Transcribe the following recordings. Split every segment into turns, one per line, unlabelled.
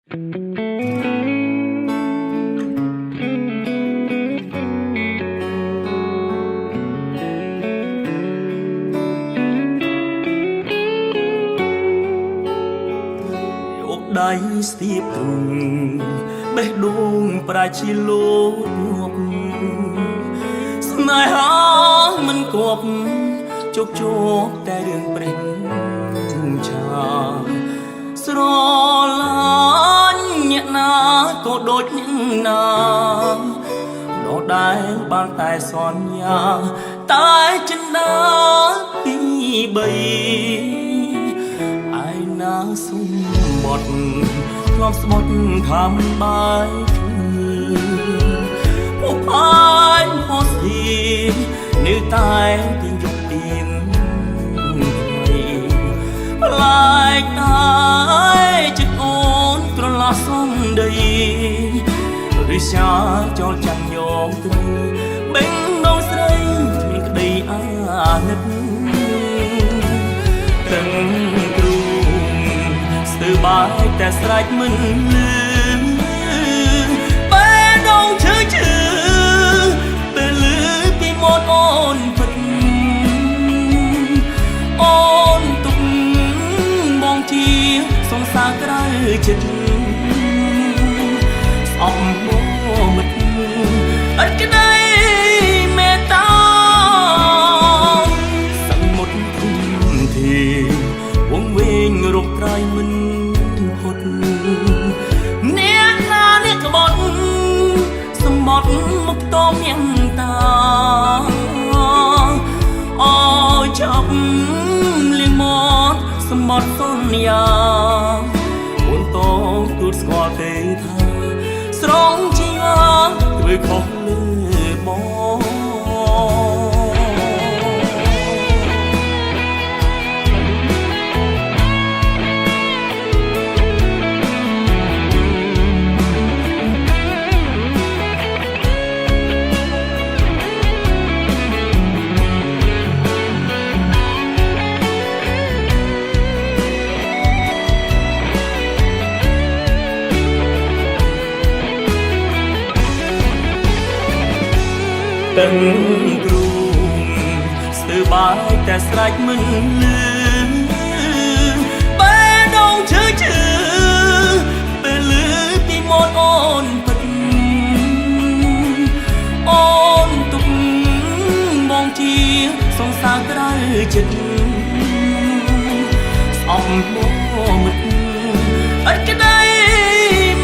ដៃស្ទាបទ្រូងបេះដូងប្រាជាលោកងាប់ស្នេហាមិនគប់ជោគជោគតែរឿងព្រេងឆាស្រឡាញ់អ្នកណាក៏ដូចអ្នកណាដដែលបានតែសន្យាតែចិន្តាពី3ឯណាសុំបត់ធ្លាប់ស្បត់ខាំបាយពួកផាយហោស្ទីនៅតែទីយកទៀងថ្លៃតែចិត្តអូនត្រឡប់សំដីរិសាចោលចាំយងត្រីបេងដងស្រីមានក្តីអាណិតទាំងគ្រូស្ទើរបាយតែស្រេចមិនលឺបែដងឈឺពេលលឺពីមាត់អូនពិតអូនទុកបងជាសង្សារក្រៅចិត្តស្អប់មកមិត្តអត់ក្តីមេត្តាសមុទ្រគុំធីវងវែងរកក្រៃមិនហត់អ្នកណាអ្នកក្បត់សម្បត្តិមកតមយ៉ាងតាអើចាប់លៀងមកសម្បត្តិសន្យាអូនតងទូតស្គាល់ទេថាស្រងជីវាធ្វើខុសលើបងទាំងគ្រូស្ទើរបាយតែស្រេចមិនលឺបែដងឈឺពេលលឺពីមាត់អូនពិតអូនទុកបងជាសង្សារក្រៅចិត្តស្អប់មកមិត្តអត់ក្តី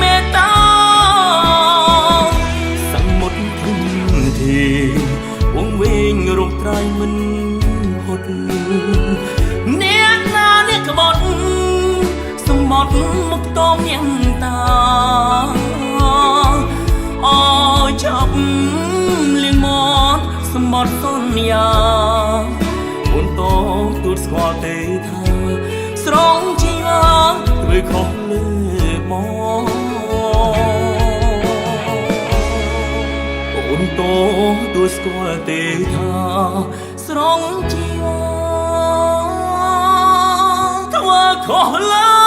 មេត្តាវងវែងរកក្រៃមិនហត់អ្នកណាអ្នកក្បត់សម្បត្តិមកតមយ៉ាងតាអើចាប់លៀងមកសម្បត្តិសន្យាអូនតងទូតស្គាល់ទេថាស្រងជីវាធ្វើខុសលើបងអូនតងទូស្គាល់ទេថាស្រងជីវាធ្វើខុសលើ